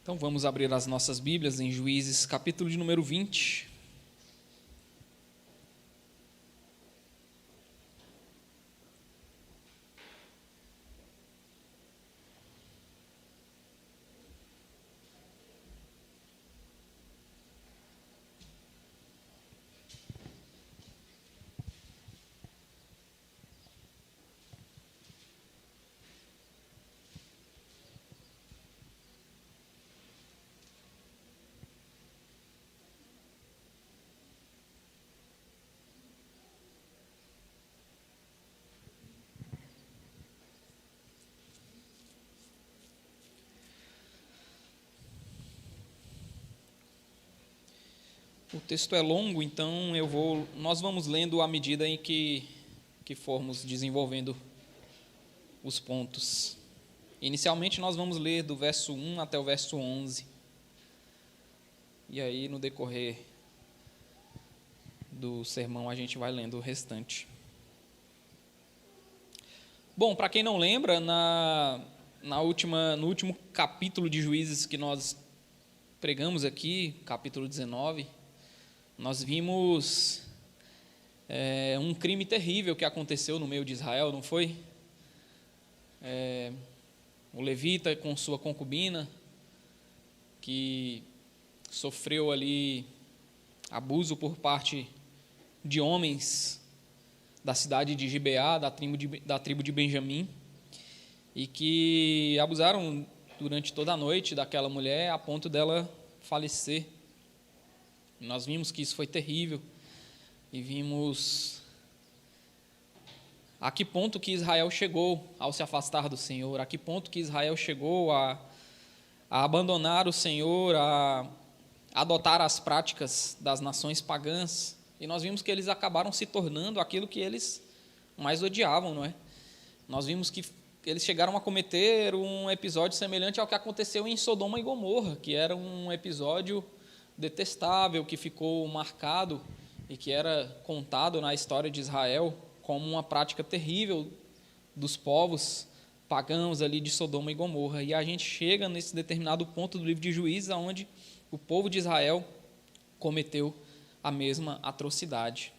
Então vamos abrir as nossas Bíblias em Juízes, capítulo de número 20. O texto é longo, então nós vamos lendo à medida em que formos desenvolvendo os pontos. Inicialmente nós vamos ler do verso 1 até o verso 11. E aí no decorrer do sermão a gente vai lendo o restante. Bom, para quem não lembra, no último capítulo de Juízes que nós pregamos aqui, capítulo 19, nós vimos um crime terrível que aconteceu no meio de Israel, não foi? O levita com sua concubina, que sofreu ali abuso por parte de homens da cidade de Gibeá, da tribo de Benjamim, e que abusaram durante toda a noite daquela mulher a ponto dela falecer. Nós vimos que isso foi terrível e vimos a que ponto que Israel chegou ao se afastar do Senhor, a que ponto que Israel chegou a abandonar o Senhor, a adotar as práticas das nações pagãs. E nós vimos que eles acabaram se tornando aquilo que eles mais odiavam, não é? Nós vimos que eles chegaram a cometer um episódio semelhante ao que aconteceu em Sodoma e Gomorra, que era um episódio detestável, que ficou marcado e que era contado na história de Israel como uma prática terrível dos povos pagãos ali de Sodoma e Gomorra. E a gente chega nesse determinado ponto do livro de Juízes, onde o povo de Israel cometeu a mesma atrocidade.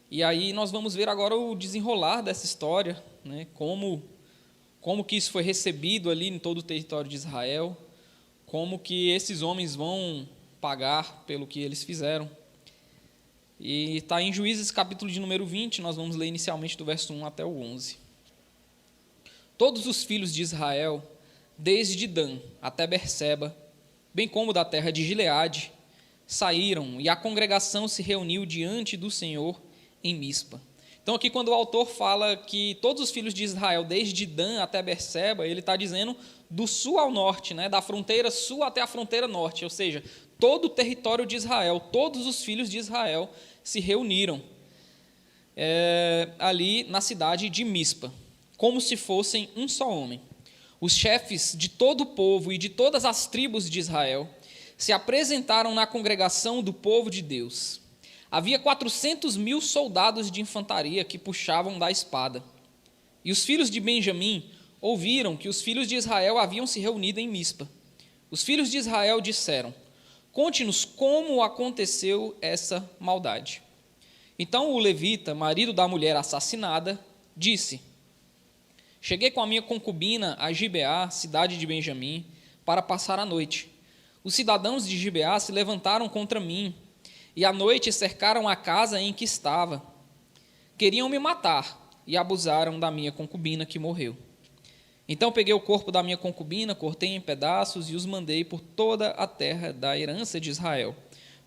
E aí nós vamos ver agora o desenrolar dessa história, né? Como que isso foi recebido ali em todo o território de Israel, como que esses homens vão pagar pelo que eles fizeram. E está em Juízes, capítulo de número 20, nós vamos ler inicialmente do verso 1 até o 11. Todos os filhos de Israel, desde Dan até Berseba, bem como da terra de Gileade, saíram, e a congregação se reuniu diante do Senhor em Mispa. Então aqui quando o autor fala que todos os filhos de Israel, desde Dan até Berseba, ele está dizendo do sul ao norte, né, da fronteira sul até a fronteira norte, ou seja, todo o território de Israel, todos os filhos de Israel se reuniram ali na cidade de Mispa, como se fossem um só homem. Os chefes de todo o povo e de todas as tribos de Israel se apresentaram na congregação do povo de Deus. Havia 400.000 soldados de infantaria que puxavam da espada. E os filhos de Benjamim ouviram que os filhos de Israel haviam se reunido em Mispa. Os filhos de Israel disseram: conte-nos como aconteceu essa maldade. Então o levita, marido da mulher assassinada, disse: cheguei com a minha concubina a Gibeá, cidade de Benjamim, para passar a noite. Os cidadãos de Gibeá se levantaram contra mim, e à noite cercaram a casa em que estava. Queriam me matar, e abusaram da minha concubina, que morreu. Então peguei o corpo da minha concubina, cortei em pedaços e os mandei por toda a terra da herança de Israel,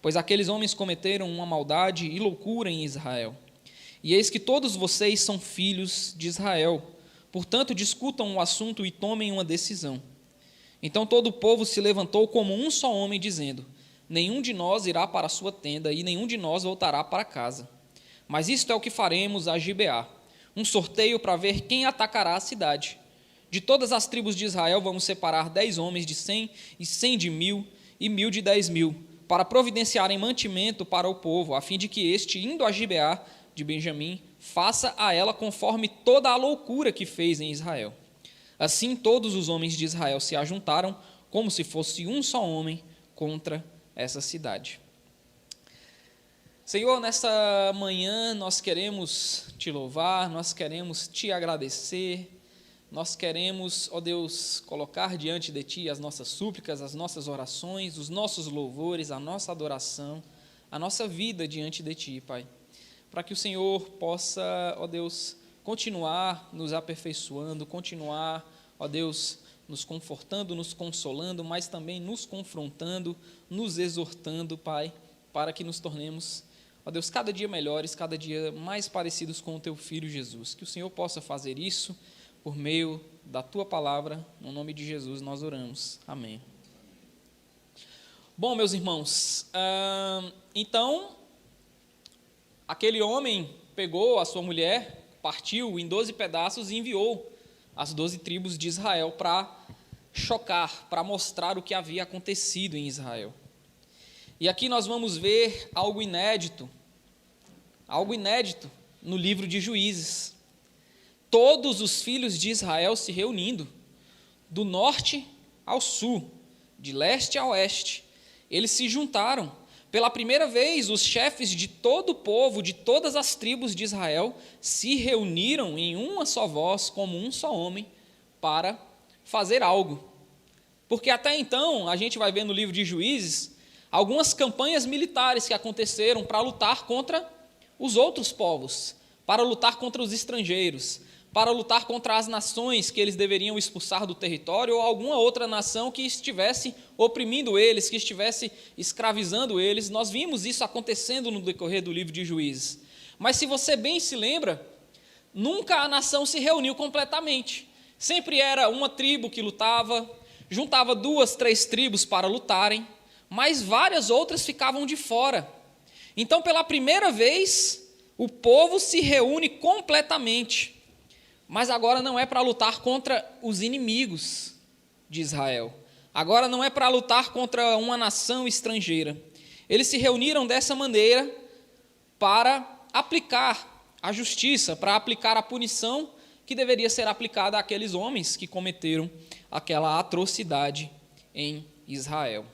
pois aqueles homens cometeram uma maldade e loucura em Israel. E eis que todos vocês são filhos de Israel, portanto discutam o assunto e tomem uma decisão. Então todo o povo se levantou como um só homem, dizendo: nenhum de nós irá para a sua tenda e nenhum de nós voltará para casa. Mas isto é o que faremos a Gibeá, um sorteio para ver quem atacará a cidade. De todas as tribos de Israel vamos separar 10 homens de 100 e 100 de 1.000 e 1.000 de 10.000, para providenciarem mantimento para o povo, a fim de que este, indo a Gibeá de Benjamim, faça a ela conforme toda a loucura que fez em Israel. Assim todos os homens de Israel se ajuntaram como se fosse um só homem contra essa cidade. Senhor, nessa manhã nós queremos te louvar, nós queremos te agradecer, nós queremos, ó Deus, colocar diante de ti as nossas súplicas, as nossas orações, os nossos louvores, a nossa adoração, a nossa vida diante de ti, Pai, para que o Senhor possa, ó Deus, continuar nos aperfeiçoando, continuar, ó Deus, nos confortando, nos consolando, mas também nos confrontando, nos exortando, Pai, para que nos tornemos, ó Deus, cada dia melhores, cada dia mais parecidos com o Teu Filho Jesus. Que o Senhor possa fazer isso por meio da Tua palavra, no nome de Jesus nós oramos. Amém. Bom, meus irmãos, então, aquele homem pegou a sua mulher, partiu em 12 pedaços e enviou as 12 tribos de Israel para chocar, para mostrar o que havia acontecido em Israel. E aqui nós vamos ver algo inédito no livro de Juízes. Todos os filhos de Israel se reunindo, do norte ao sul, de leste a oeste, eles se juntaram. Pela primeira vez, os chefes de todo o povo, de todas as tribos de Israel, se reuniram em uma só voz, como um só homem, para fazer algo. Porque até então, a gente vai ver no livro de Juízes, algumas campanhas militares que aconteceram para lutar contra os outros povos, para lutar contra os estrangeiros, para lutar contra as nações que eles deveriam expulsar do território ou alguma outra nação que estivesse oprimindo eles, que estivesse escravizando eles. Nós vimos isso acontecendo no decorrer do livro de Juízes. Mas se você bem se lembra, nunca a nação se reuniu completamente. Sempre era uma tribo que lutava, juntava 2, 3 tribos para lutarem, mas várias outras ficavam de fora. Então, pela primeira vez, o povo se reúne completamente. Mas agora não é para lutar contra os inimigos de Israel. Agora não é para lutar contra uma nação estrangeira. Eles se reuniram dessa maneira para aplicar a justiça, para aplicar a punição que deveria ser aplicada àqueles homens que cometeram aquela atrocidade em Israel.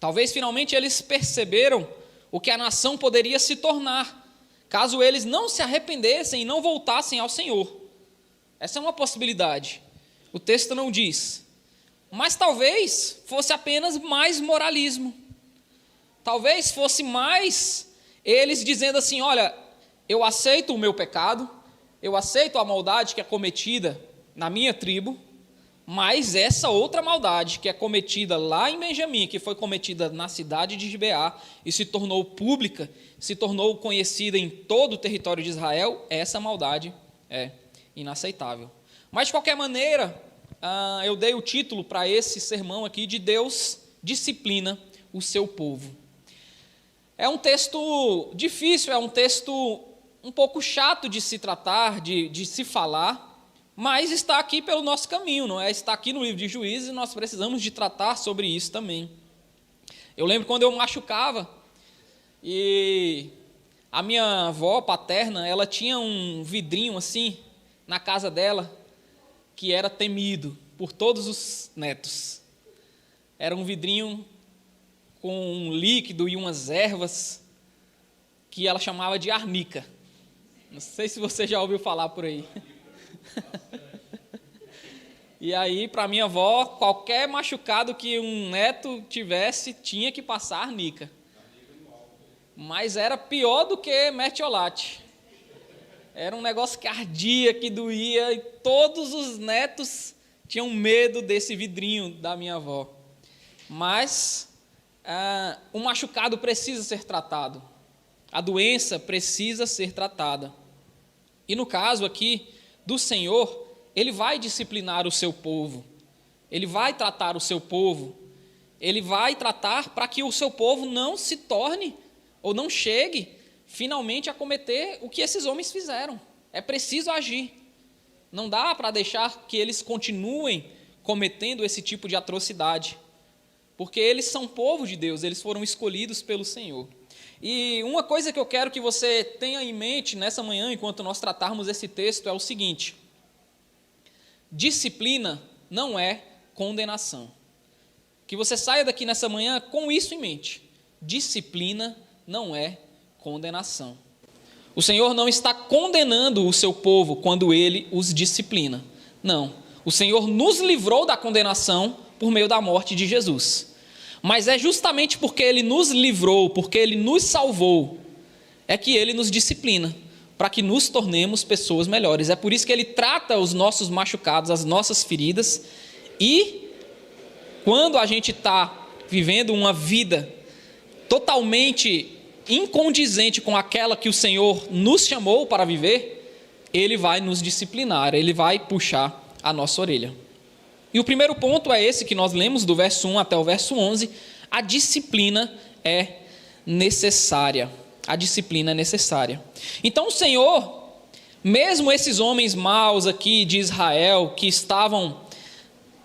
Talvez finalmente eles perceberam o que a nação poderia se tornar, caso eles não se arrependessem e não voltassem ao Senhor. Essa é uma possibilidade. O texto não diz. Mas talvez fosse apenas mais moralismo. Talvez fosse mais eles dizendo assim, olha, eu aceito o meu pecado, eu aceito a maldade que é cometida na minha tribo, mas essa outra maldade que é cometida lá em Benjamim, que foi cometida na cidade de Gibeá e se tornou pública, se tornou conhecida em todo o território de Israel, essa maldade é inaceitável. Mas, de qualquer maneira, eu dei o título para esse sermão aqui de Deus disciplina o seu povo. É um texto difícil, é um texto um pouco chato de se tratar, de se falar, mas está aqui pelo nosso caminho, não é? Está aqui no livro de Juízes e nós precisamos de tratar sobre isso também. Eu lembro quando eu machucava e a minha avó paterna, ela tinha um vidrinho assim na casa dela que era temido por todos os netos. Era um vidrinho com um líquido e umas ervas que ela chamava de arnica. Não sei se você já ouviu falar por aí. E aí, para minha avó, qualquer machucado que um neto tivesse, tinha que passar arnica. Mas era pior do que mertiolate. Era um negócio que ardia, que doía, e todos os netos tinham medo desse vidrinho da minha avó. Mas o machucado precisa ser tratado. A doença precisa ser tratada. E no caso aqui do Senhor, Ele vai disciplinar o seu povo. Ele vai tratar o seu povo. Ele vai tratar para que o seu povo não se torne ou não chegue finalmente a cometer o que esses homens fizeram. É preciso agir. Não dá para deixar que eles continuem cometendo esse tipo de atrocidade, porque eles são povo de Deus, eles foram escolhidos pelo Senhor. E uma coisa que eu quero que você tenha em mente nessa manhã, enquanto nós tratarmos esse texto, é o seguinte: disciplina não é condenação. Que você saia daqui nessa manhã com isso em mente. Disciplina não é condenação. O Senhor não está condenando o seu povo quando Ele os disciplina. Não. O Senhor nos livrou da condenação por meio da morte de Jesus. Mas é justamente porque Ele nos livrou, porque Ele nos salvou, é que Ele nos disciplina, para que nos tornemos pessoas melhores. É por isso que Ele trata os nossos machucados, as nossas feridas, e quando a gente está vivendo uma vida totalmente incondizente com aquela que o Senhor nos chamou para viver, Ele vai nos disciplinar, Ele vai puxar a nossa orelha. E o primeiro ponto é esse que nós lemos do verso 1 até o verso 11, a disciplina é necessária. A disciplina é necessária. Então o Senhor, mesmo esses homens maus aqui de Israel, que estavam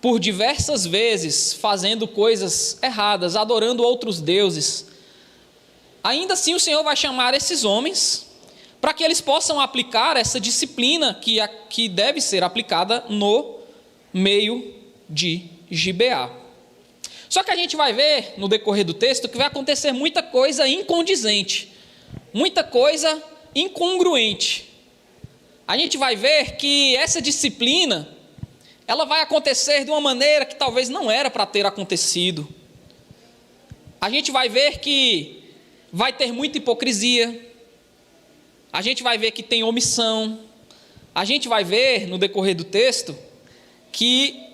por diversas vezes fazendo coisas erradas, adorando outros deuses, ainda assim o Senhor vai chamar esses homens para que eles possam aplicar essa disciplina que deve ser aplicada no meio de Gibeá. Só que a gente vai ver no decorrer do texto que vai acontecer muita coisa incondizente, muita coisa incongruente. A gente vai ver que essa disciplina, ela vai acontecer de uma maneira que talvez não era para ter acontecido. A gente vai ver que vai ter muita hipocrisia, a gente vai ver que tem omissão, a gente vai ver no decorrer do texto que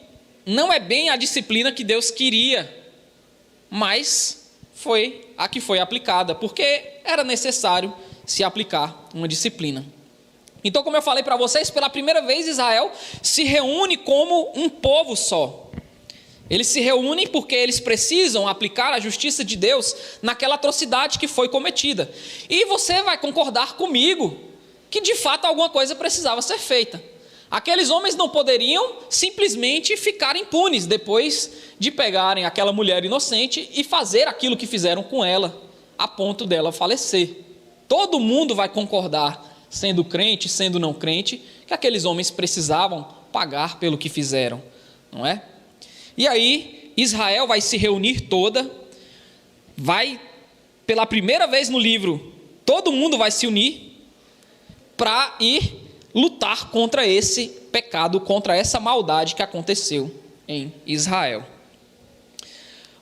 não é bem a disciplina que Deus queria, mas foi a que foi aplicada, porque era necessário se aplicar uma disciplina. Então, como eu falei para vocês, pela primeira vez Israel se reúne como um povo só. Eles se reúnem porque eles precisam aplicar a justiça de Deus naquela atrocidade que foi cometida. E você vai concordar comigo que de fato alguma coisa precisava ser feita. Aqueles homens não poderiam simplesmente ficar impunes depois de pegarem aquela mulher inocente e fazer aquilo que fizeram com ela, a ponto dela falecer. Todo mundo vai concordar, sendo crente, sendo não crente, que aqueles homens precisavam pagar pelo que fizeram, não é? E aí Israel vai se reunir toda, pela primeira vez no livro, todo mundo vai se unir para ir lutar contra esse pecado, contra essa maldade que aconteceu em Israel.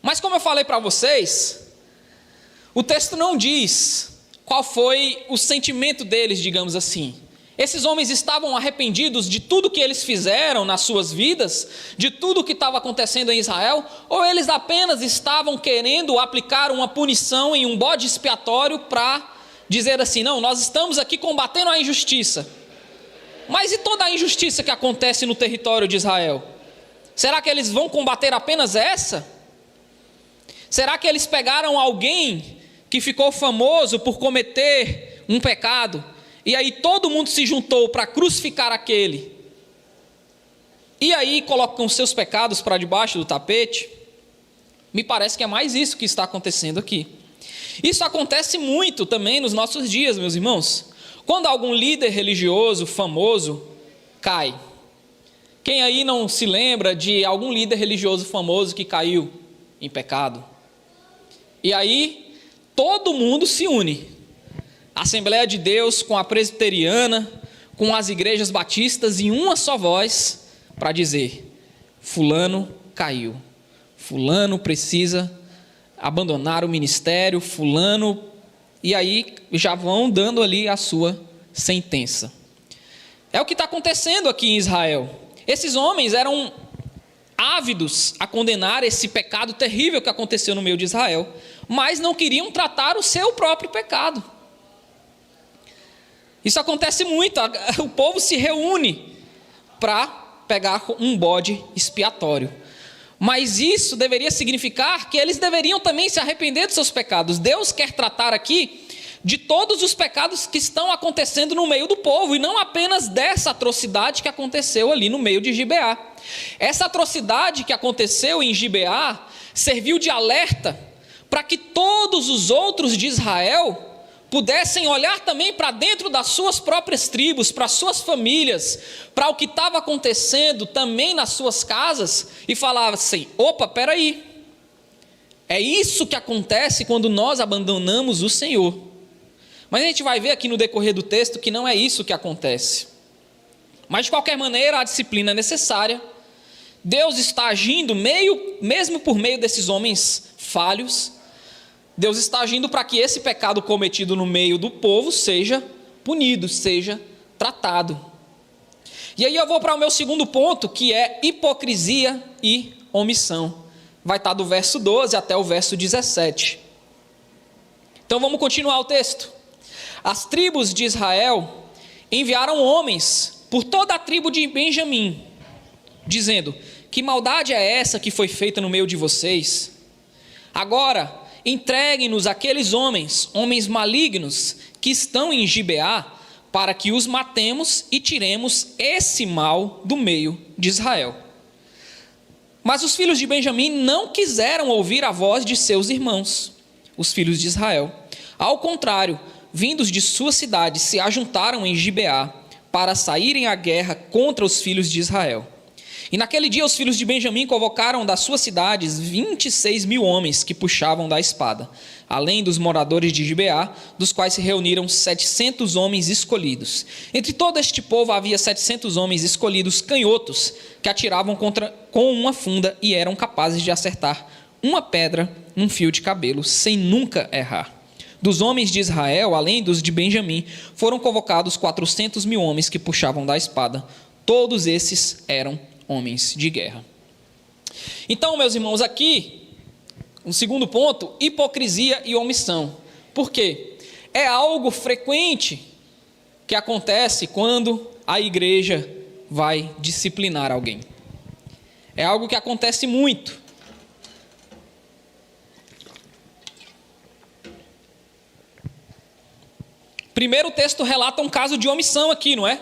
Mas como eu falei para vocês, o texto não diz qual foi o sentimento deles, digamos assim. Esses homens estavam arrependidos de tudo que eles fizeram nas suas vidas, de tudo que estava acontecendo em Israel, ou eles apenas estavam querendo aplicar uma punição em um bode expiatório para dizer assim, não, nós estamos aqui combatendo a injustiça. Mas e toda a injustiça que acontece no território de Israel? Será que eles vão combater apenas essa? Será que eles pegaram alguém que ficou famoso por cometer um pecado, e aí todo mundo se juntou para crucificar aquele, e aí colocam seus pecados para debaixo do tapete? Me parece que é mais isso que está acontecendo aqui. Isso acontece muito também nos nossos dias, meus irmãos. Quando algum líder religioso famoso cai. Quem aí não se lembra de algum líder religioso famoso que caiu em pecado? E aí todo mundo se une. A Assembleia de Deus com a presbiteriana, com as igrejas batistas, em uma só voz, para dizer, fulano caiu, fulano precisa abandonar o ministério, fulano, e aí já vão dando ali a sua sentença. É o que está acontecendo aqui em Israel. Esses homens eram ávidos a condenar esse pecado terrível que aconteceu no meio de Israel, mas não queriam tratar o seu próprio pecado. Isso acontece muito, o povo se reúne para pegar um bode expiatório. Mas isso deveria significar que eles deveriam também se arrepender dos seus pecados. Deus quer tratar aqui de todos os pecados que estão acontecendo no meio do povo, e não apenas dessa atrocidade que aconteceu ali no meio de Gibeá. Essa atrocidade que aconteceu em Gibeá serviu de alerta para que todos os outros de Israel pudessem olhar também para dentro das suas próprias tribos, para as suas famílias, para o que estava acontecendo também nas suas casas, e falar assim, opa, peraí, É isso que acontece quando nós abandonamos o Senhor. Mas a gente vai ver aqui no decorrer do texto que não é isso que acontece. Mas de qualquer maneira, a disciplina é necessária. Deus está agindo mesmo por meio desses homens falhos. Deus está agindo para que esse pecado cometido no meio do povo seja punido, seja tratado. E aí eu vou para o meu segundo ponto, que é hipocrisia e omissão. Vai estar do verso 12 até o verso 17. Então vamos continuar o texto. As tribos de Israel enviaram homens por toda a tribo de Benjamim, dizendo: que maldade é essa que foi feita no meio de vocês? Agora entreguem-nos aqueles homens malignos que estão em Gibeá, para que os matemos e tiremos esse mal do meio de Israel. Mas os filhos de Benjamim não quiseram ouvir a voz de seus irmãos, os filhos de Israel. Ao contrário, vindos de sua cidade, se ajuntaram em Gibeá para saírem à guerra contra os filhos de Israel. E naquele dia os filhos de Benjamim convocaram das suas cidades 26.000 homens que puxavam da espada, além dos moradores de Gibeá, dos quais se reuniram 700 homens escolhidos. Entre todo este povo havia 700 homens escolhidos canhotos, que atiravam com uma funda e eram capazes de acertar uma pedra num fio de cabelo, sem nunca errar. Dos homens de Israel, além dos de Benjamim, foram convocados 400.000 homens que puxavam da espada. Todos esses eram homens de guerra. Então, meus irmãos, aqui, um segundo ponto, hipocrisia e omissão. Por quê? É algo frequente que acontece quando a igreja vai disciplinar alguém. É algo que acontece muito. Primeiro, o texto relata um caso de omissão aqui, não é?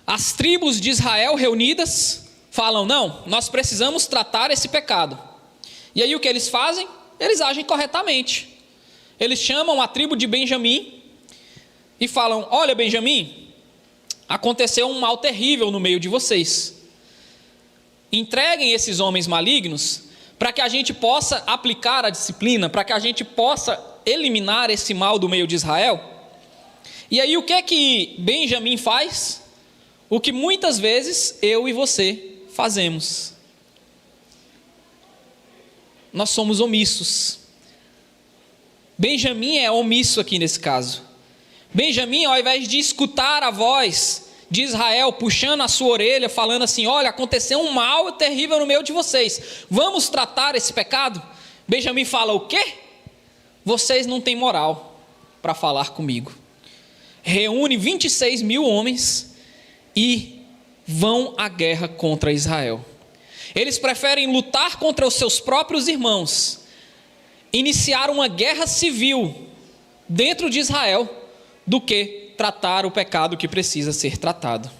As tribos de Israel reunidas falam: não, nós precisamos tratar esse pecado. E aí o que eles fazem? Eles agem corretamente. Eles chamam a tribo de Benjamim e falam: olha, Benjamim, aconteceu um mal terrível no meio de vocês. Entreguem esses homens malignos para que a gente possa aplicar a disciplina, para que a gente possa eliminar esse mal do meio de Israel. E aí o que é que Benjamim faz? O que muitas vezes eu e você fazemos. Nós somos omissos. Benjamim é omisso aqui nesse caso. Benjamim, ao invés de escutar a voz de Israel puxando a sua orelha, falando assim: olha, aconteceu um mal terrível no meio de vocês, vamos tratar esse pecado. Benjamim fala: o quê? Vocês não têm moral para falar comigo. Reúne 26.000 homens e vão à guerra contra Israel. Eles preferem lutar contra os seus próprios irmãos, iniciar uma guerra civil dentro de Israel, do que tratar o pecado que precisa ser tratado.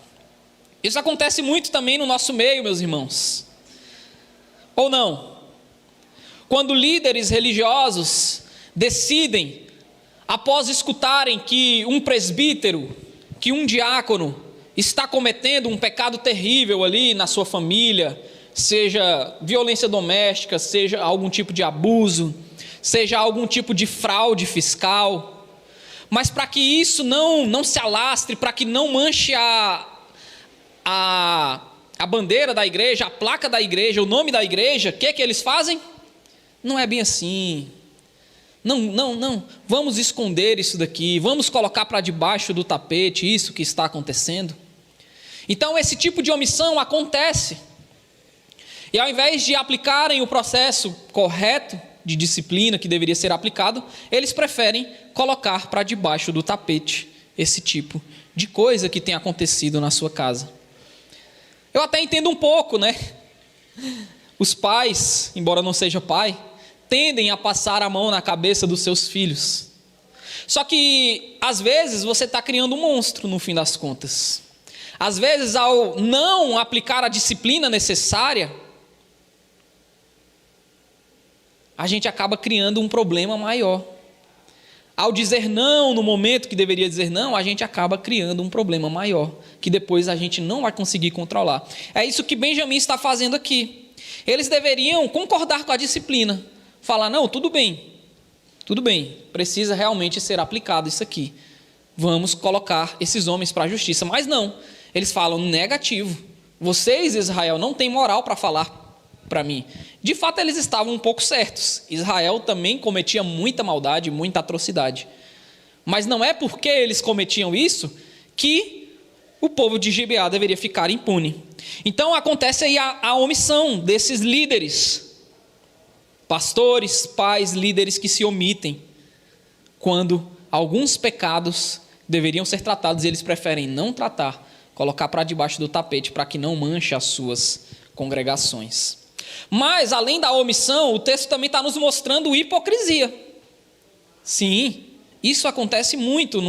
Isso acontece muito também no nosso meio, meus irmãos. Ou não? Quando líderes religiosos decidem, após escutarem que um presbítero, que um diácono está cometendo um pecado terrível ali na sua família, seja violência doméstica, seja algum tipo de abuso, seja algum tipo de fraude fiscal, mas para que isso não se alastre, para que não manche a bandeira da igreja, a placa da igreja, o nome da igreja, o que é que eles fazem? Não é bem assim. Não, vamos esconder isso daqui, vamos colocar para debaixo do tapete isso que está acontecendo. Então esse tipo de omissão acontece. E ao invés de aplicarem o processo correto de disciplina que deveria ser aplicado, eles preferem colocar para debaixo do tapete esse tipo de coisa que tem acontecido na sua casa. Eu até entendo um pouco, né? Os pais, embora não seja pai, tendem a passar a mão na cabeça dos seus filhos. Só que, às vezes, você está criando um monstro no fim das contas. Às vezes, ao não aplicar a disciplina necessária, a gente acaba criando um problema maior. Ao dizer não no momento que deveria dizer não, a gente acaba criando um problema maior, que depois a gente não vai conseguir controlar. É isso que Benjamim está fazendo aqui. eles deveriam concordar com a disciplina, falar, não, tudo bem, precisa realmente ser aplicado isso aqui, vamos colocar esses homens para a justiça. Mas não, eles falam, negativo, vocês, Israel, não têm moral para falar para mim. De fato, eles estavam um pouco certos, Israel também cometia muita maldade, muita atrocidade, mas não é porque eles cometiam isso que o povo de Gibeá deveria ficar impune. Então acontece aí a omissão desses líderes, pastores, pais, líderes que se omitem, quando alguns pecados deveriam ser tratados e eles preferem não tratar, colocar para debaixo do tapete para que não manche as suas congregações. Mas além da omissão, o texto também está nos mostrando hipocrisia. Sim, isso acontece muito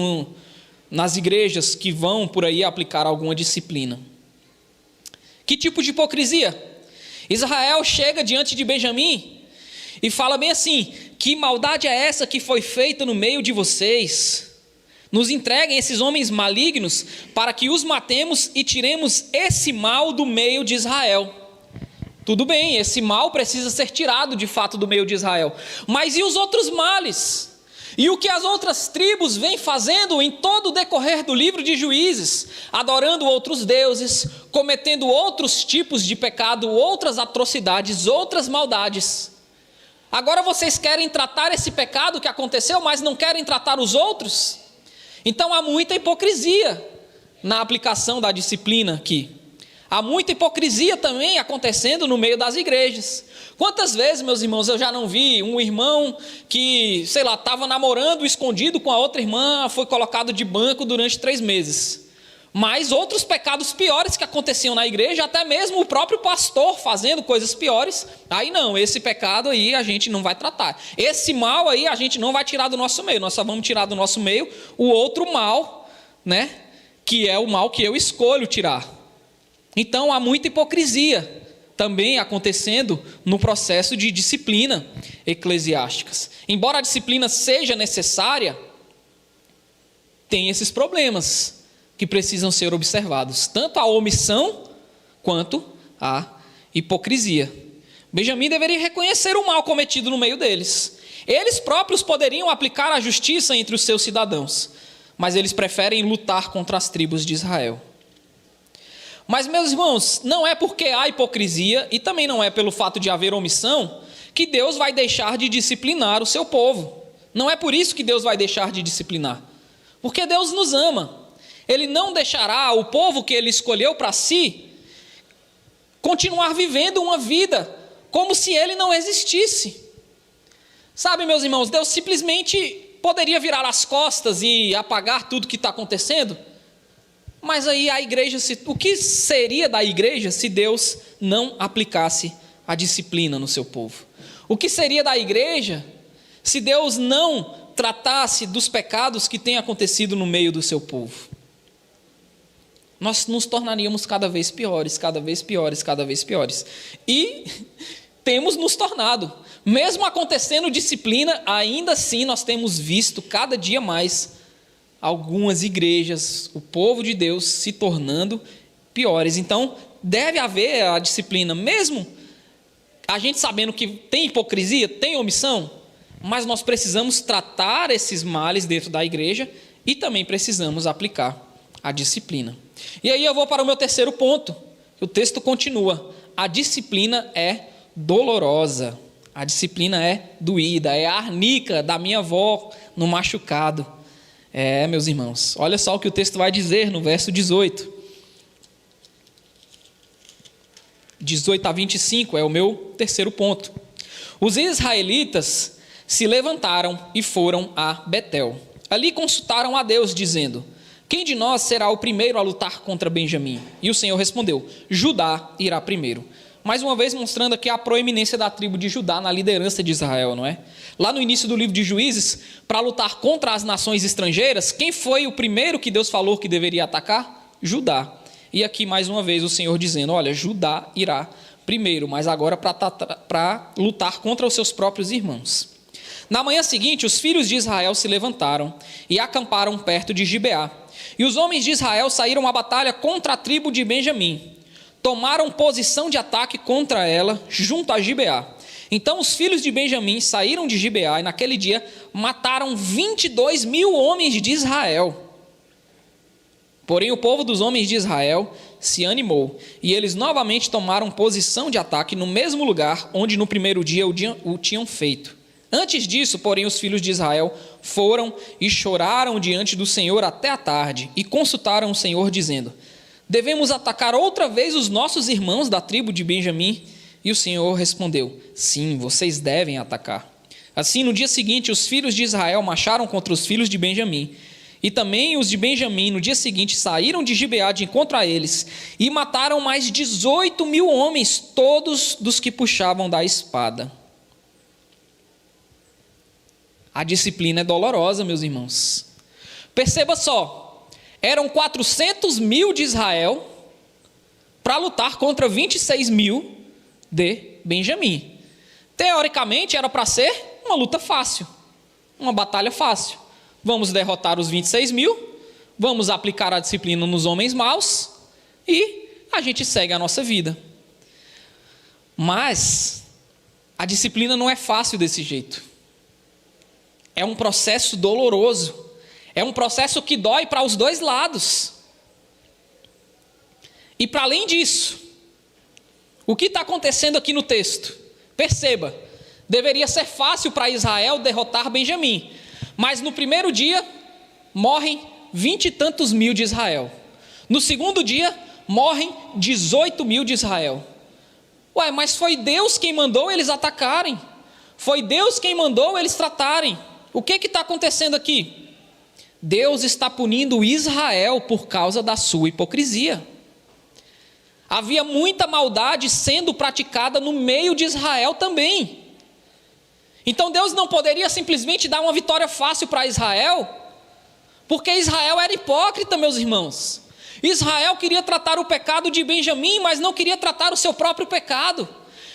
nas igrejas que vão por aí aplicar alguma disciplina. Que tipo de hipocrisia? Israel chega diante de Benjamim e fala bem assim, que maldade é essa que foi feita no meio de vocês? Nos entreguem esses homens malignos para que os matemos e tiremos esse mal do meio de Israel. Tudo bem, esse mal precisa ser tirado de fato do meio de Israel, mas e os outros males? E o que as outras tribos vêm fazendo em todo o decorrer do livro de Juízes, adorando outros deuses, cometendo outros tipos de pecado, outras atrocidades, outras maldades. Agora vocês querem tratar esse pecado que aconteceu, mas não querem tratar os outros? Então há muita hipocrisia na aplicação da disciplina aqui. Há muita hipocrisia também acontecendo no meio das igrejas. Quantas vezes, meus irmãos, eu já não vi um irmão que, estava namorando escondido com a outra irmã, foi colocado de banco durante 3 meses. Mas outros pecados piores que aconteciam na igreja, até mesmo o próprio pastor fazendo coisas piores, aí não, esse pecado aí a gente não vai tratar. Esse mal aí a gente não vai tirar do nosso meio, nós só vamos tirar do nosso meio o outro mal, né? Que é o mal que eu escolho tirar. Então há muita hipocrisia também acontecendo no processo de disciplina eclesiásticas. Embora a disciplina seja necessária, tem esses problemas que precisam ser observados, tanto a omissão quanto a hipocrisia. Benjamim deveria reconhecer o mal cometido no meio deles. Eles próprios poderiam aplicar a justiça entre os seus cidadãos, mas eles preferem lutar contra as tribos de Israel. Mas, meus irmãos, não é porque há hipocrisia e também não é pelo fato de haver omissão que Deus vai deixar de disciplinar o seu povo. Não é por isso que Deus vai deixar de disciplinar. Porque Deus nos ama. Ele não deixará o povo que Ele escolheu para si continuar vivendo uma vida como se Ele não existisse. Sabe, meus irmãos, Deus simplesmente poderia virar as costas e apagar tudo que está acontecendo. Mas aí a igreja, o que seria da igreja se Deus não aplicasse a disciplina no seu povo? O que seria da igreja se Deus não tratasse dos pecados que têm acontecido no meio do seu povo? Nós nos tornaríamos cada vez piores, cada vez piores, cada vez piores. E temos nos tornado. Mesmo acontecendo disciplina, ainda assim nós temos visto cada dia mais algumas igrejas, o povo de Deus se tornando piores. Então, deve haver a disciplina, mesmo a gente sabendo que tem hipocrisia, tem omissão, mas nós precisamos tratar esses males dentro da igreja e também precisamos aplicar a disciplina. E aí eu vou para o meu terceiro ponto. O texto continua. A disciplina é dolorosa. A disciplina é doída, é a arnica da minha avó no machucado. Meus irmãos, olha só o que o texto vai dizer no verso 18. 18 a 25 é o meu terceiro ponto. Os israelitas se levantaram e foram a Betel. Ali consultaram a Deus, dizendo: quem de nós será o primeiro a lutar contra Benjamim? E o Senhor respondeu: Judá irá primeiro. Mais uma vez mostrando aqui a proeminência da tribo de Judá na liderança de Israel, não é? Lá no início do livro de Juízes, para lutar contra as nações estrangeiras, quem foi o primeiro que Deus falou que deveria atacar? Judá. E aqui mais uma vez o Senhor dizendo: olha, Judá irá primeiro, mas agora para lutar contra os seus próprios irmãos. Na manhã seguinte, os filhos de Israel se levantaram e acamparam perto de Gibeá. E os homens de Israel saíram à batalha contra a tribo de Benjamim. tomaram posição de ataque contra ela, junto a Gibeá. Então os filhos de Benjamim saíram de Gibeá e naquele dia mataram 22 mil homens de Israel. Porém o povo dos homens de Israel se animou, e eles novamente tomaram posição de ataque no mesmo lugar onde no primeiro dia o tinham feito. Antes disso, porém, os filhos de Israel foram e choraram diante do Senhor até a tarde, e consultaram o Senhor, dizendo: devemos atacar outra vez os nossos irmãos da tribo de Benjamim? E o Senhor respondeu: sim, vocês devem atacar. Assim, no dia seguinte, os filhos de Israel marcharam contra os filhos de Benjamim. E também os de Benjamim, no dia seguinte, saíram de Gibeá de encontro a eles e mataram mais 18 mil homens, todos dos que puxavam da espada. A disciplina é dolorosa, meus irmãos. Perceba só, eram 400 mil de Israel para lutar contra 26 mil de Benjamim. Teoricamente era para ser uma luta fácil, uma batalha fácil. Vamos derrotar os 26 mil, vamos aplicar a disciplina nos homens maus e a gente segue a nossa vida. Mas a disciplina não é fácil desse jeito. É um processo doloroso, é um processo que dói para os dois lados. E para além disso, o que está acontecendo aqui no texto? Perceba, deveria ser fácil para Israel derrotar Benjamim, mas no primeiro dia morrem 20 e tantos mil de Israel. No segundo dia morrem 18 mil de Israel. Ué, mas foi Deus quem mandou eles atacarem. Foi Deus quem mandou eles tratarem. O que está acontecendo aqui? Deus está punindo Israel por causa da sua hipocrisia. Havia muita maldade sendo praticada no meio de Israel também. Então Deus não poderia simplesmente dar uma vitória fácil para Israel, porque Israel era hipócrita, meus irmãos. Israel queria tratar o pecado de Benjamim, mas não queria tratar o seu próprio pecado.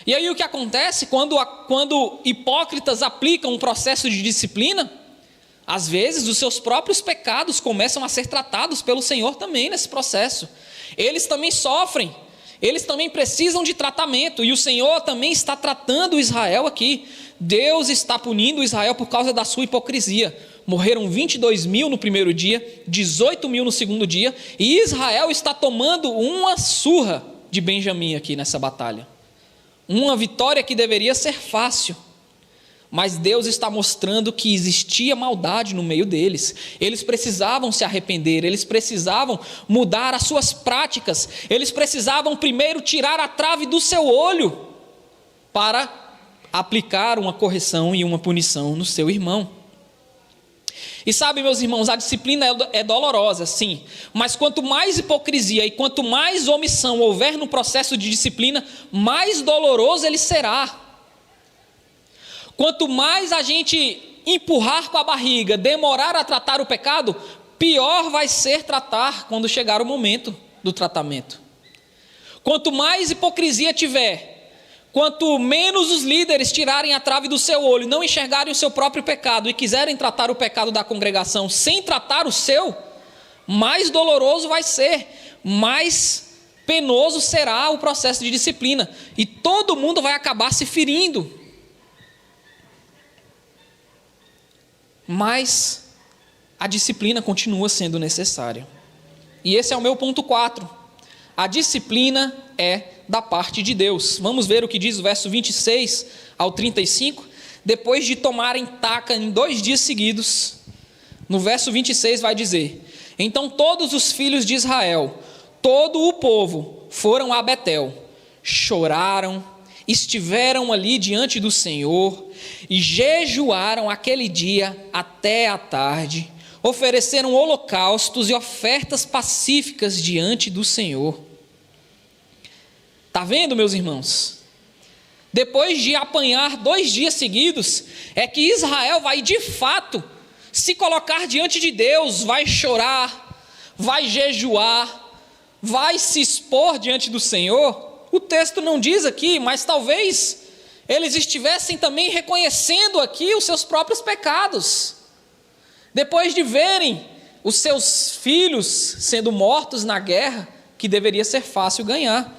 E aí o que acontece quando hipócritas aplicam um processo de disciplina? Às vezes os seus próprios pecados começam a ser tratados pelo Senhor também nesse processo. Eles também sofrem, eles também precisam de tratamento, e o Senhor também está tratando Israel aqui. Deus está punindo Israel por causa da sua hipocrisia. Morreram 22 mil no primeiro dia, 18 mil no segundo dia, e Israel está tomando uma surra de Benjamim aqui nessa batalha. Uma vitória que deveria ser fácil, mas Deus está mostrando que existia maldade no meio deles. Eles precisavam se arrepender, eles precisavam mudar as suas práticas, eles precisavam primeiro tirar a trave do seu olho para aplicar uma correção e uma punição no seu irmão. E sabe, meus irmãos, a disciplina é dolorosa, sim, mas quanto mais hipocrisia e quanto mais omissão houver no processo de disciplina, mais doloroso ele será. Quanto mais a gente empurrar com a barriga, demorar a tratar o pecado, pior vai ser tratar quando chegar o momento do tratamento. Quanto mais hipocrisia tiver, quanto menos os líderes tirarem a trave do seu olho, não enxergarem o seu próprio pecado e quiserem tratar o pecado da congregação sem tratar o seu, mais doloroso vai ser, mais penoso será o processo de disciplina, e todo mundo vai acabar se ferindo. Mas a disciplina continua sendo necessária. E esse é o meu ponto 4. A disciplina é da parte de Deus. Vamos ver o que diz o verso 26 ao 35. Depois de tomarem taca em 2 dias seguidos, no verso 26 vai dizer: então todos os filhos de Israel, todo o povo, foram a Betel, choraram, estiveram ali diante do Senhor e jejuaram aquele dia até a tarde, ofereceram holocaustos e ofertas pacíficas diante do Senhor. Está vendo, meus irmãos? Depois de apanhar 2 dias seguidos, é que Israel vai de fato se colocar diante de Deus, vai chorar, vai jejuar, vai se expor diante do Senhor. O texto não diz aqui, mas talvez eles estivessem também reconhecendo aqui os seus próprios pecados. Depois de verem os seus filhos sendo mortos na guerra, que deveria ser fácil ganhar.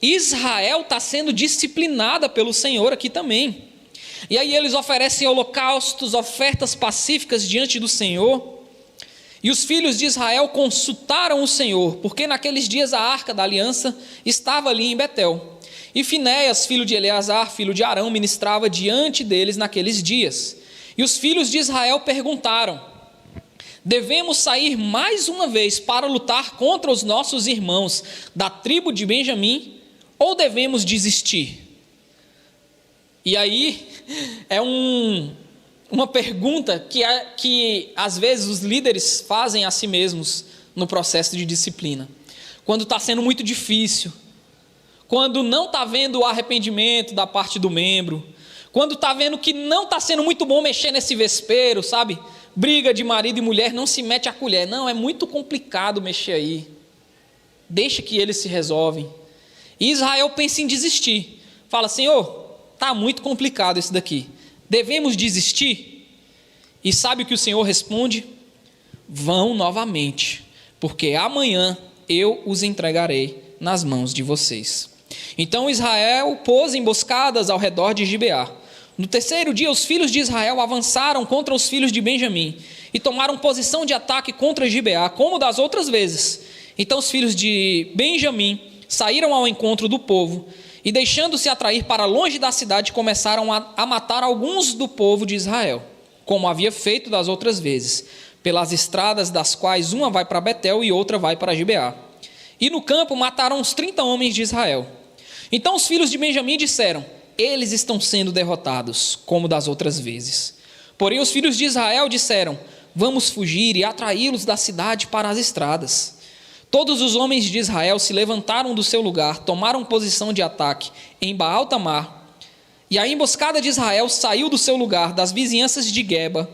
Israel está sendo disciplinada pelo Senhor aqui também. E aí eles oferecem holocaustos, ofertas pacíficas diante do Senhor. E os filhos de Israel consultaram o Senhor, porque naqueles dias a arca da aliança estava ali em Betel. E Finéias, filho de Eleazar, filho de Arão, ministrava diante deles naqueles dias. E os filhos de Israel perguntaram: devemos sair mais uma vez para lutar contra os nossos irmãos da tribo de Benjamim, ou devemos desistir? E aí é uma pergunta que às vezes os líderes fazem a si mesmos no processo de disciplina. Quando está sendo muito difícil, quando não está vendo o arrependimento da parte do membro, quando está vendo que não está sendo muito bom mexer nesse vespeiro, sabe? Briga de marido e mulher, não se mete a colher. Não, é muito complicado mexer aí. Deixa que eles se resolvem. E Israel pensa em desistir. Fala: Senhor, está muito complicado isso daqui. Devemos desistir? E sabe o que o Senhor responde? Vão novamente, porque amanhã eu os entregarei nas mãos de vocês. Então Israel pôs emboscadas ao redor de Gibeá. No terceiro dia, os filhos de Israel avançaram contra os filhos de Benjamim e tomaram posição de ataque contra Gibeá, como das outras vezes. Então os filhos de Benjamim saíram ao encontro do povo e, deixando-se atrair para longe da cidade, começaram a matar alguns do povo de Israel, como havia feito das outras vezes, pelas estradas das quais uma vai para Betel e outra vai para Gibeá. E no campo mataram uns 30 homens de Israel. Então os filhos de Benjamim disseram: eles estão sendo derrotados, como das outras vezes. Porém os filhos de Israel disseram: vamos fugir e atraí-los da cidade para as estradas. Todos os homens de Israel se levantaram do seu lugar, tomaram posição de ataque em Baal-Tamar, e a emboscada de Israel saiu do seu lugar, das vizinhanças de Geba.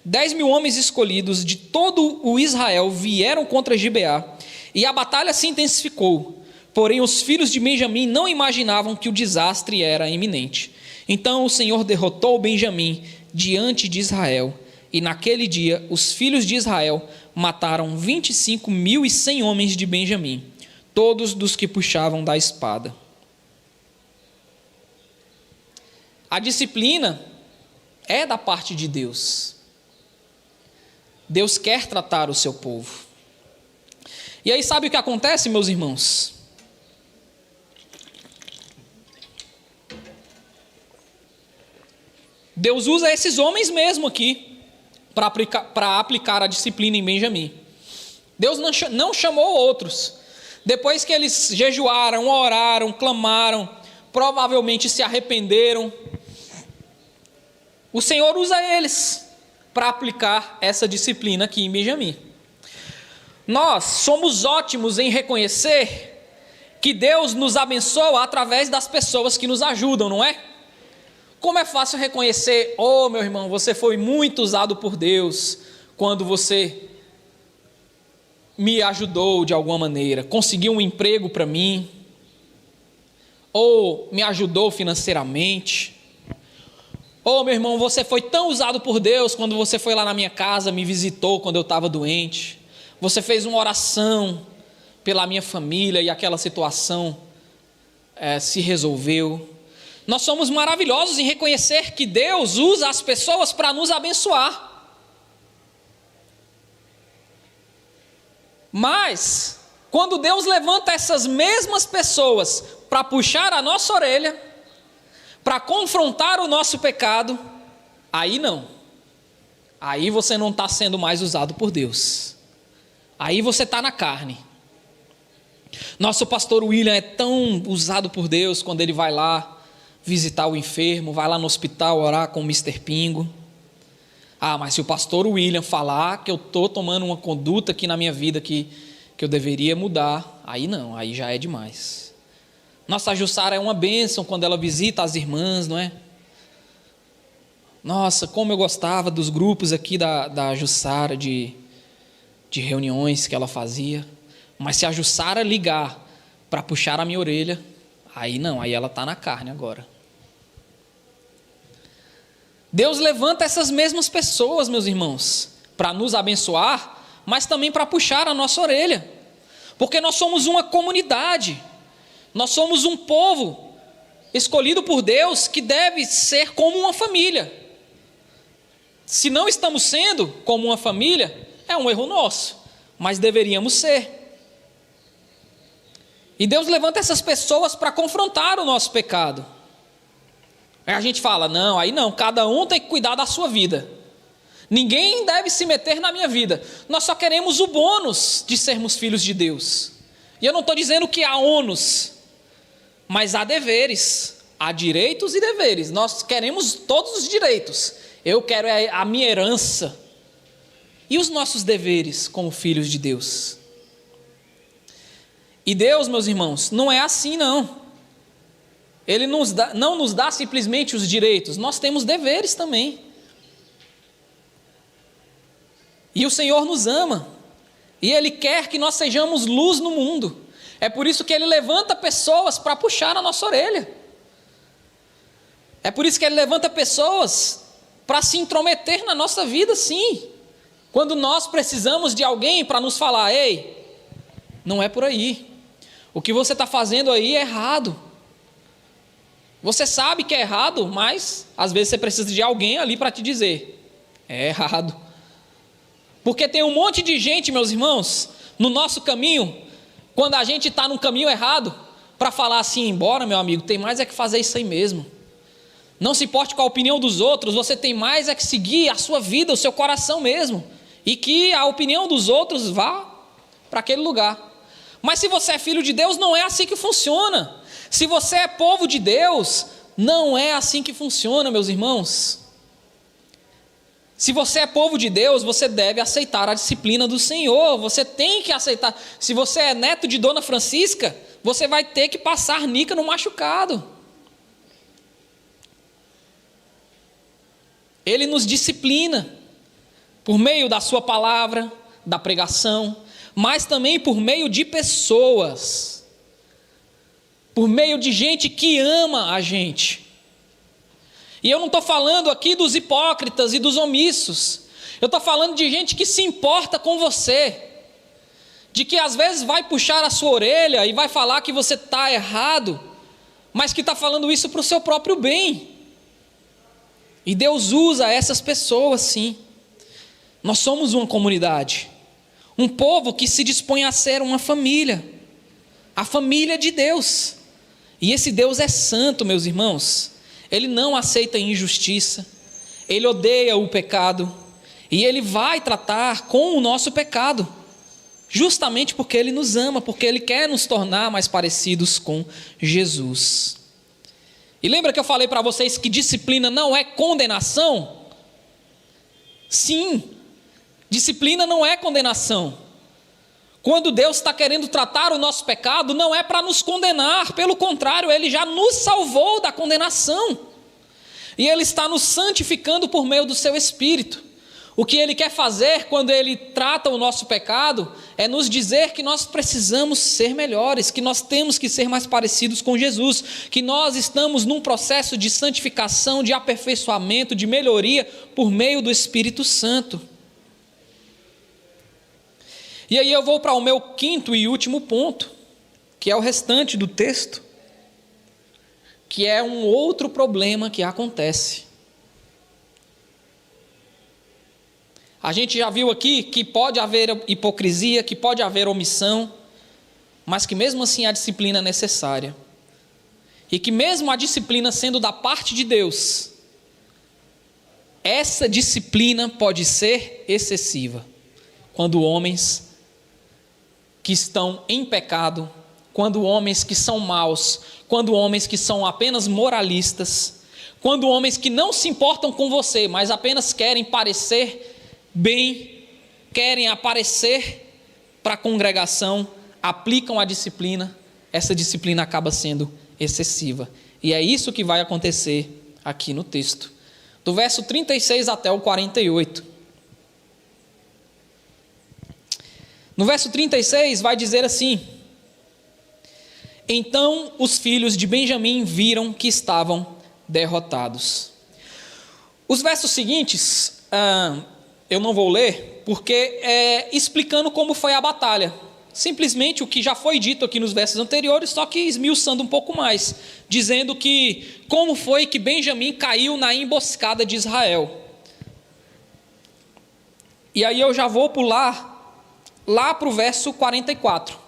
10.000 homens escolhidos de todo o Israel vieram contra Gibeá, e a batalha se intensificou. Porém os filhos de Benjamim não imaginavam que o desastre era iminente. Então o Senhor derrotou Benjamim diante de Israel, e naquele dia os filhos de Israel mataram 25.100 homens de Benjamim, todos dos que puxavam da espada. A disciplina é da parte de Deus. Deus quer tratar o seu povo. E aí sabe o que acontece, meus irmãos? Deus usa esses homens mesmo aqui para aplicar a disciplina em Benjamim. Deus não chamou outros. Depois que eles jejuaram, oraram, clamaram, provavelmente se arrependeram, o Senhor usa eles para aplicar essa disciplina aqui em Benjamim. Nós somos ótimos em reconhecer que Deus nos abençoa através das pessoas que nos ajudam, não é? Como é fácil reconhecer: oh, meu irmão, você foi muito usado por Deus quando você me ajudou de alguma maneira, conseguiu um emprego para mim, ou me ajudou financeiramente. Oh, meu irmão, você foi tão usado por Deus quando você foi lá na minha casa, me visitou quando eu estava doente. Você fez uma oração pela minha família e aquela situação se resolveu. Nós somos maravilhosos em reconhecer que Deus usa as pessoas para nos abençoar. Mas, quando Deus levanta essas mesmas pessoas para puxar a nossa orelha, para confrontar o nosso pecado, aí não. Aí você não está sendo mais usado por Deus. Aí você está na carne. Nosso pastor William é tão usado por Deus quando ele vai lá visitar o enfermo, vai lá no hospital orar com o Mr. Pingo. Ah, mas se o pastor William falar que eu estou tomando uma conduta aqui na minha vida que eu deveria mudar, aí não, aí já é demais. Nossa Jussara é uma bênção quando ela visita as irmãs, não é? Nossa, como eu gostava dos grupos aqui da Jussara, de reuniões que ela fazia. Mas se a Jussara ligar para puxar a minha orelha, aí não, aí ela está na carne agora. Deus levanta essas mesmas pessoas, meus irmãos, para nos abençoar, mas também para puxar a nossa orelha, porque nós somos uma comunidade. Nós somos um povo escolhido por Deus que deve ser como uma família. Se não estamos sendo como uma família, é um erro nosso, mas deveríamos ser. E Deus levanta essas pessoas para confrontar o nosso pecado. Aí a gente fala, não, aí não, cada um tem que cuidar da sua vida. Ninguém deve se meter na minha vida. Nós só queremos o bônus de sermos filhos de Deus. E eu não estou dizendo que há ônus, mas há deveres, há direitos e deveres. Nós queremos todos os direitos. Eu quero a minha herança. E os nossos deveres como filhos de Deus? E Deus, meus irmãos, não é assim não. Ele não nos dá simplesmente os direitos, nós temos deveres também. E o Senhor nos ama, e Ele quer que nós sejamos luz no mundo. É por isso que Ele levanta pessoas para puxar a nossa orelha. É por isso que Ele levanta pessoas para se intrometer na nossa vida, sim. Quando nós precisamos de alguém para nos falar, ei, não é por aí. O que você está fazendo aí é errado. Você sabe que é errado, mas às vezes você precisa de alguém ali para te dizer, é errado. Porque tem um monte de gente, meus irmãos, no nosso caminho, quando a gente está no caminho errado, para falar assim, embora meu amigo, tem mais é que fazer isso aí mesmo. Não se importe com a opinião dos outros, você tem mais é que seguir a sua vida, o seu coração mesmo. E que a opinião dos outros vá para aquele lugar. Mas se você é filho de Deus, não é assim que funciona. Se você é povo de Deus, não é assim que funciona, meus irmãos. Se você é povo de Deus, você deve aceitar a disciplina do Senhor, você tem que aceitar. Se você é neto de Dona Francisca, você vai ter que passar nica no machucado. Ele nos disciplina, por meio da sua palavra, da pregação, mas também por meio de pessoas, por meio de gente que ama a gente. E eu não estou falando aqui dos hipócritas e dos omissos. Eu estou falando de gente que se importa com você. De que às vezes vai puxar a sua orelha e vai falar que você está errado, mas que está falando isso para o seu próprio bem. E Deus usa essas pessoas, sim. Nós somos uma comunidade. Um povo que se dispõe a ser uma família. A família de Deus. E esse Deus é santo, meus irmãos. Ele não aceita injustiça, Ele odeia o pecado, e Ele vai tratar com o nosso pecado, justamente porque Ele nos ama, porque Ele quer nos tornar mais parecidos com Jesus. E lembra que eu falei para vocês que disciplina não é condenação? Sim, disciplina não é condenação. Quando Deus está querendo tratar o nosso pecado, não é para nos condenar, pelo contrário, Ele já nos salvou da condenação. E Ele está nos santificando por meio do Seu Espírito. O que Ele quer fazer quando Ele trata o nosso pecado, é nos dizer que nós precisamos ser melhores, que nós temos que ser mais parecidos com Jesus, que nós estamos num processo de santificação, de aperfeiçoamento, de melhoria, por meio do Espírito Santo. E aí eu vou para o meu quinto e último ponto, que é o restante do texto, que é um outro problema que acontece. A gente já viu aqui que pode haver hipocrisia, que pode haver omissão, mas que mesmo assim a disciplina é necessária. E que mesmo a disciplina sendo da parte de Deus, essa disciplina pode ser excessiva, quando homens que estão em pecado, quando homens que são maus, quando homens que são apenas moralistas, quando homens que não se importam com você, mas apenas querem parecer bem, querem aparecer para a congregação, aplicam a disciplina, essa disciplina acaba sendo excessiva. E é isso que vai acontecer aqui no texto, do verso 36 até o 48. No verso 36 vai dizer assim: então os filhos de Benjamim viram que estavam derrotados. Os versos seguintes, eu não vou ler, porque é explicando como foi a batalha. simplesmente o que já foi dito aqui nos versos anteriores, só que esmiuçando um pouco mais, dizendo que como foi que Benjamim caiu na emboscada de Israel. E aí eu já vou pular lá para o verso 44.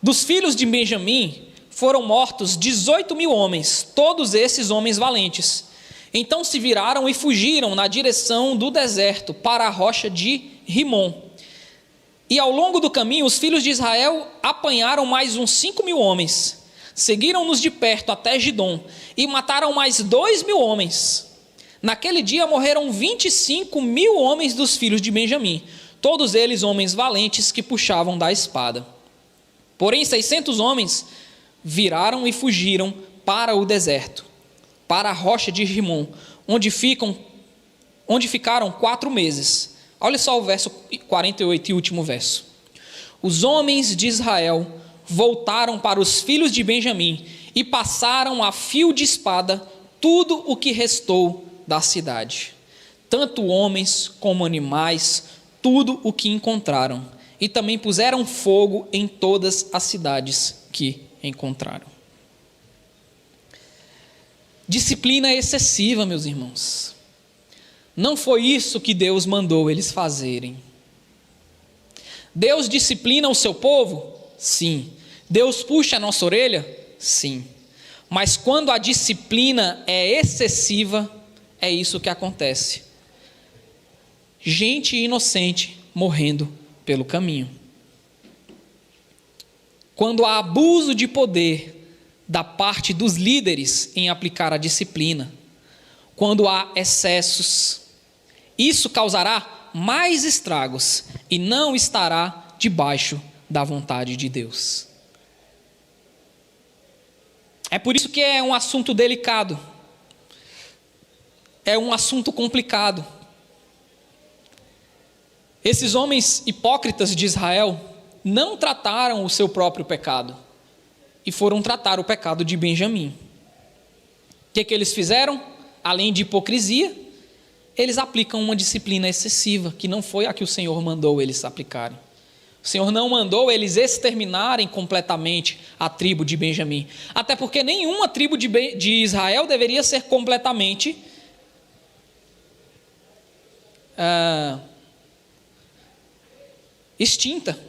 Dos filhos de Benjamim foram mortos 18.000 homens, todos esses homens valentes. Então se viraram e fugiram na direção do deserto, para a rocha de Rimom. E ao longo do caminho, os filhos de Israel apanharam mais uns 5.000 homens. Seguiram-nos de perto até Gidom e mataram mais 2.000 homens. Naquele dia morreram 25.000 homens dos filhos de Benjamim, todos eles homens valentes que puxavam da espada. Porém 600 homens viraram e fugiram para o deserto, para a rocha de Rimom, onde ficaram 4 meses. Olha só o verso 48 e último verso. Os homens de Israel voltaram para os filhos de Benjamim e passaram a fio de espada tudo o que restou da cidade, tanto homens como animais, tudo o que encontraram, e também puseram fogo em todas as cidades que encontraram. Disciplina excessiva, meus irmãos. Não foi isso que Deus mandou eles fazerem. Deus disciplina o seu povo? Sim. Deus puxa a nossa orelha? Sim. Mas quando a disciplina é excessiva, é isso que acontece. Gente inocente morrendo pelo caminho. Quando há abuso de poder da parte dos líderes em aplicar a disciplina, quando há excessos, isso causará mais estragos e não estará debaixo da vontade de Deus. É por isso que é um assunto delicado, é um assunto complicado. Esses homens hipócritas de Israel não trataram o seu próprio pecado e foram tratar o pecado de Benjamim. O que eles fizeram? Além de hipocrisia, eles aplicam uma disciplina excessiva, que não foi a que o Senhor mandou eles aplicarem. O Senhor não mandou eles exterminarem completamente a tribo de Benjamim, até porque nenhuma tribo de Israel deveria ser completamente extinta.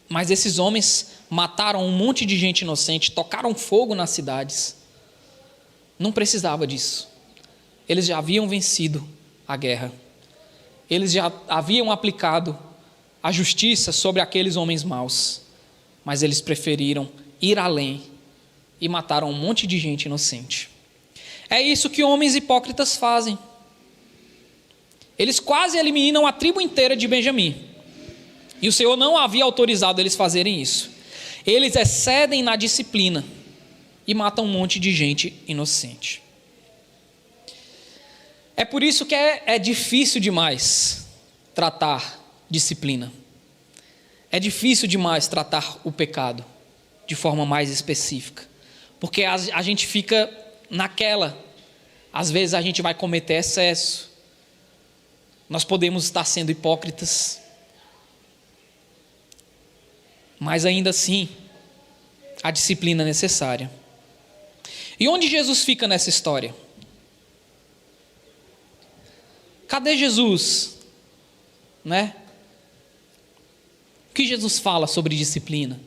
Mas esses homens mataram um monte de gente inocente, tocaram fogo nas cidades. Não precisava disso. Eles já haviam vencido a guerra. Eles já haviam aplicado a justiça sobre aqueles homens maus. Mas eles preferiram ir além e mataram um monte de gente inocente. É isso que homens hipócritas fazem. Eles quase eliminam a tribo inteira de Benjamim. E o Senhor não havia autorizado eles fazerem isso. Eles excedem na disciplina e matam um monte de gente inocente. É por isso que é difícil demais tratar disciplina. É difícil demais tratar o pecado de forma mais específica. Porque a gente fica naquela. Às vezes a gente vai cometer excesso. Nós podemos estar sendo hipócritas. Mas ainda assim, a disciplina é necessária. E onde Jesus fica nessa história? Cadê Jesus? Né? O que Jesus fala sobre disciplina?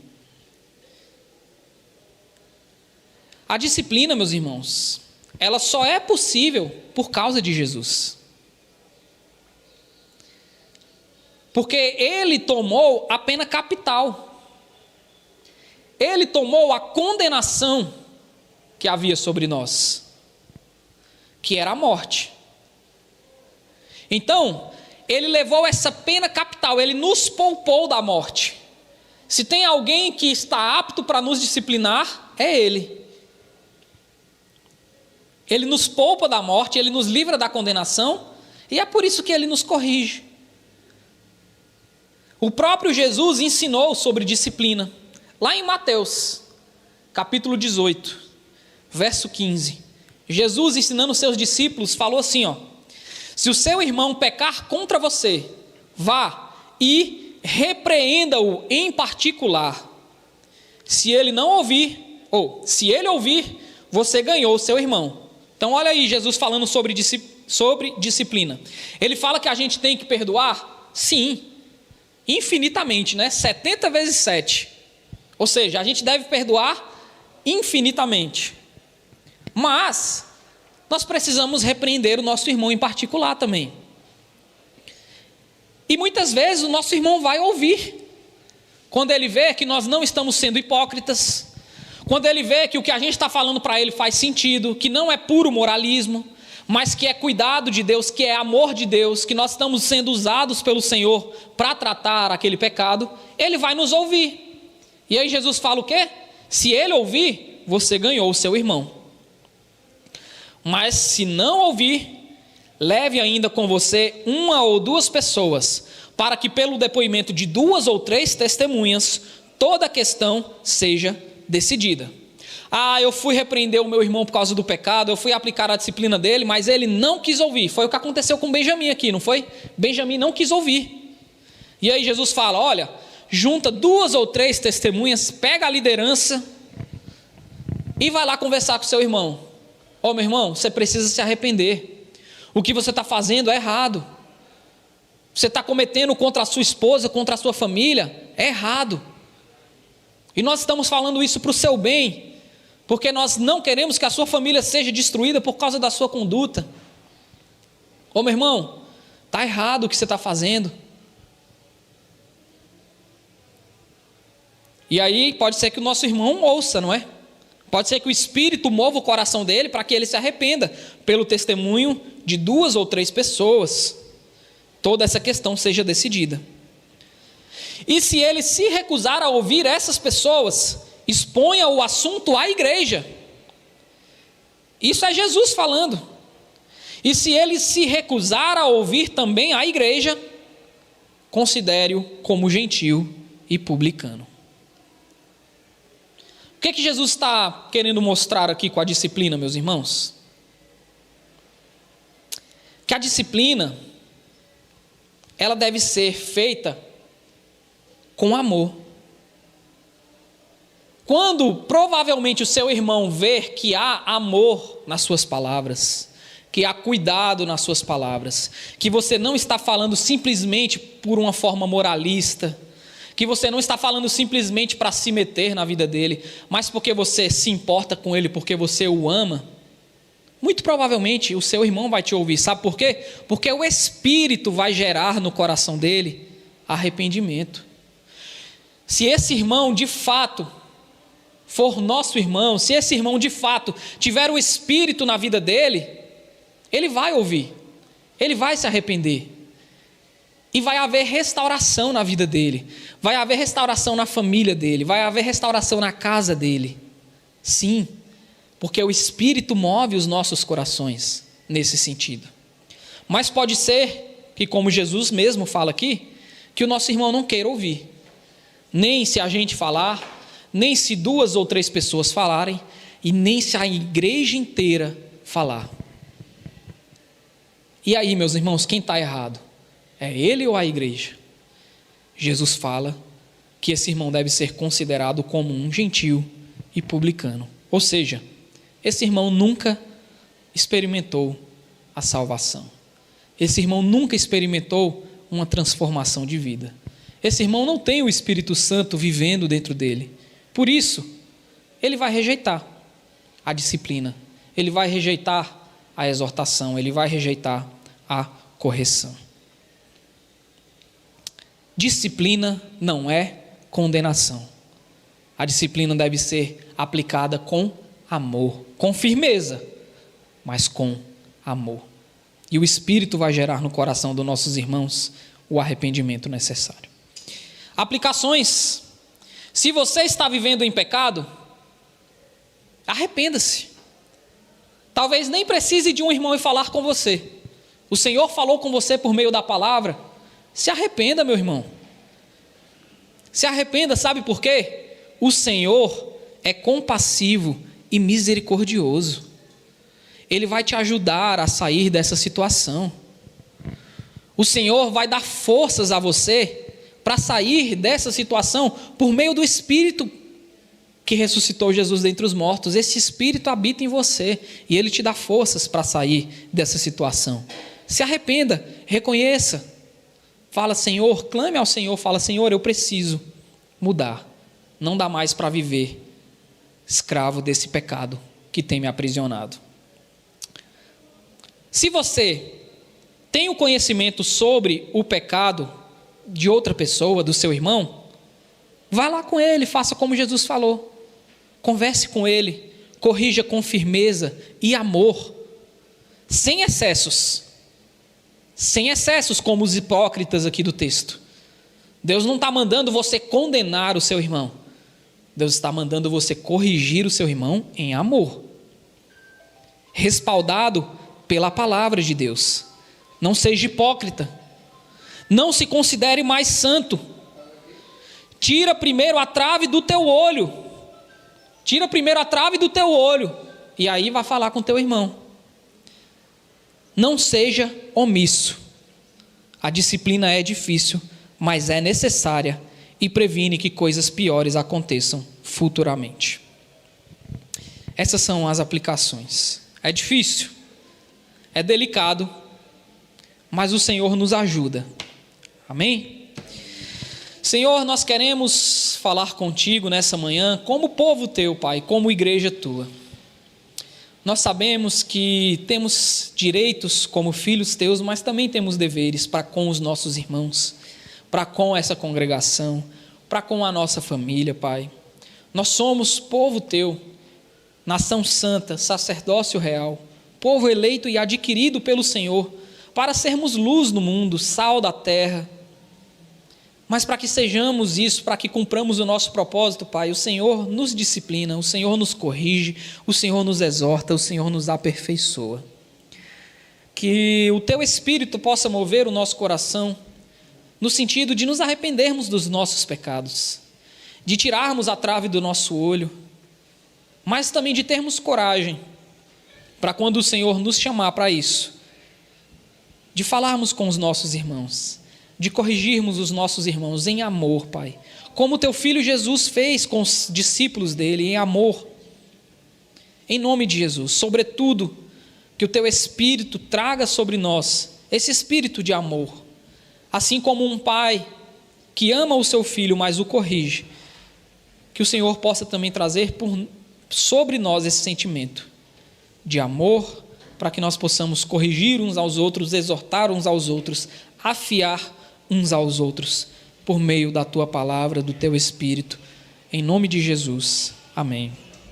A disciplina, meus irmãos, ela só é possível por causa de Jesus. Porque ele tomou a pena capital. Ele tomou a condenação que havia sobre nós, que era a morte. Então, ele levou essa pena capital, ele nos poupou da morte. Se tem alguém que está apto para nos disciplinar, é ele. Ele nos poupa da morte, ele nos livra da condenação, e é por isso que ele nos corrige. O próprio Jesus ensinou sobre disciplina. Lá em Mateus, capítulo 18, verso 15, Jesus ensinando seus discípulos, falou assim, se o seu irmão pecar contra você, vá e repreenda-o em particular. Se ele não ouvir, ou se ele ouvir, você ganhou o seu irmão. Então olha aí Jesus falando sobre disciplina. Ele fala que a gente tem que perdoar? Sim, infinitamente, né? 70 vezes 7. Ou seja, a gente deve perdoar infinitamente. Mas nós precisamos repreender o nosso irmão em particular também. E muitas vezes o nosso irmão vai ouvir. Quando ele vê que nós não estamos sendo hipócritas, quando ele vê que o que a gente está falando para ele faz sentido, que não é puro moralismo, mas que é cuidado de Deus, que é amor de Deus, que nós estamos sendo usados pelo Senhor para tratar aquele pecado, ele vai nos ouvir. E aí Jesus fala o quê? Se ele ouvir, você ganhou o seu irmão. Mas se não ouvir, leve ainda com você 1 ou 2 pessoas, para que pelo depoimento de 2 ou 3 testemunhas, toda a questão seja decidida. Eu fui repreender o meu irmão por causa do pecado, eu fui aplicar a disciplina dele, mas ele não quis ouvir. Foi o que aconteceu com Benjamim aqui, não foi? Benjamim não quis ouvir. E aí Jesus fala, olha, junta 2 ou 3 testemunhas, pega a liderança e vai lá conversar com seu irmão. Meu irmão, você precisa se arrepender. O que você está fazendo é errado. Você está cometendo contra a sua esposa, contra a sua família, é errado. E nós estamos falando isso para o seu bem, porque nós não queremos que a sua família seja destruída por causa da sua conduta. Meu irmão, está errado o que você está fazendo. E aí pode ser que o nosso irmão ouça, não é? Pode ser que o Espírito mova o coração dele para que ele se arrependa, pelo testemunho de 2 ou 3 pessoas. Toda essa questão seja decidida. E se ele se recusar a ouvir essas pessoas, exponha o assunto à igreja. Isso é Jesus falando. E se ele se recusar a ouvir também a igreja, considere-o como gentio e publicano. O que Jesus está querendo mostrar aqui com a disciplina, meus irmãos? Que a disciplina, ela deve ser feita com amor. Quando provavelmente o seu irmão ver que há amor nas suas palavras, que há cuidado nas suas palavras, que você não está falando simplesmente por uma forma moralista, que você não está falando simplesmente para se meter na vida dele, mas porque você se importa com ele, porque você o ama, muito provavelmente o seu irmão vai te ouvir. Sabe por quê? Porque o Espírito vai gerar no coração dele arrependimento. Se esse irmão de fato for nosso irmão, se esse irmão de fato tiver o Espírito na vida dele, ele vai ouvir, ele vai se arrepender. E vai haver restauração na vida dele, vai haver restauração na família dele, vai haver restauração na casa dele. Sim, porque o Espírito move os nossos corações nesse sentido. Mas pode ser que, como Jesus mesmo fala aqui, que o nosso irmão não queira ouvir. Nem se a gente falar, nem se 2 ou 3 pessoas falarem, e nem se a igreja inteira falar. E aí, meus irmãos, quem está errado? É ele ou a igreja? Jesus fala que esse irmão deve ser considerado como um gentio e publicano. Ou seja, esse irmão nunca experimentou a salvação. Esse irmão nunca experimentou uma transformação de vida. Esse irmão não tem o Espírito Santo vivendo dentro dele. Por isso, ele vai rejeitar a disciplina, ele vai rejeitar a exortação, ele vai rejeitar a correção. Disciplina não é condenação. A disciplina deve ser aplicada com amor, com firmeza, mas com amor. E o Espírito vai gerar no coração dos nossos irmãos o arrependimento necessário. Aplicações. Se você está vivendo em pecado, arrependa-se. Talvez nem precise de um irmão ir falar com você. O Senhor falou com você por meio da palavra. Se arrependa, meu irmão. Se arrependa, sabe por quê? O Senhor é compassivo e misericordioso. Ele vai te ajudar a sair dessa situação. O Senhor vai dar forças a você para sair dessa situação por meio do Espírito que ressuscitou Jesus dentre os mortos. Esse Espírito habita em você e ele te dá forças para sair dessa situação. Se arrependa, reconheça, fala: Senhor, clame ao Senhor, fala: Senhor, eu preciso mudar, não dá mais para viver escravo desse pecado que tem me aprisionado. Se você tem o conhecimento sobre o pecado de outra pessoa, do seu irmão, vá lá com ele, faça como Jesus falou. Converse com ele, corrija com firmeza e amor, sem excessos como os hipócritas aqui do texto. Deus não está mandando você condenar o seu irmão, Deus está mandando você corrigir o seu irmão em amor, respaldado pela palavra de Deus. Não seja hipócrita, não se considere mais santo. Tira primeiro a trave do teu olho, e aí vai falar com teu irmão. Não seja omisso. A disciplina é difícil, mas é necessária e previne que coisas piores aconteçam futuramente. Essas são as aplicações. É difícil, é delicado, mas o Senhor nos ajuda. Amém? Senhor, nós queremos falar contigo nessa manhã como povo teu, Pai, como igreja tua. Nós sabemos que temos direitos como filhos teus, mas também temos deveres para com os nossos irmãos, para com essa congregação, para com a nossa família, Pai. Nós somos povo teu, nação santa, sacerdócio real, povo eleito e adquirido pelo Senhor, para sermos luz no mundo, sal da terra. Mas para que sejamos isso, para que cumpramos o nosso propósito, Pai, o Senhor nos disciplina, o Senhor nos corrige, o Senhor nos exorta, o Senhor nos aperfeiçoa. Que o Teu Espírito possa mover o nosso coração no sentido de nos arrependermos dos nossos pecados, de tirarmos a trave do nosso olho, mas também de termos coragem para quando o Senhor nos chamar para isso, de falarmos com os nossos irmãos, de corrigirmos os nossos irmãos em amor, Pai, como o Teu Filho Jesus fez com os discípulos dele, em amor, em nome de Jesus. Sobretudo, que o Teu Espírito traga sobre nós esse espírito de amor, assim como um pai que ama o seu filho, mas o corrige, que o Senhor possa também trazer sobre nós esse sentimento de amor, para que nós possamos corrigir uns aos outros, exortar uns aos outros, afiar uns aos outros, por meio da Tua palavra, do Teu Espírito, em nome de Jesus. Amém.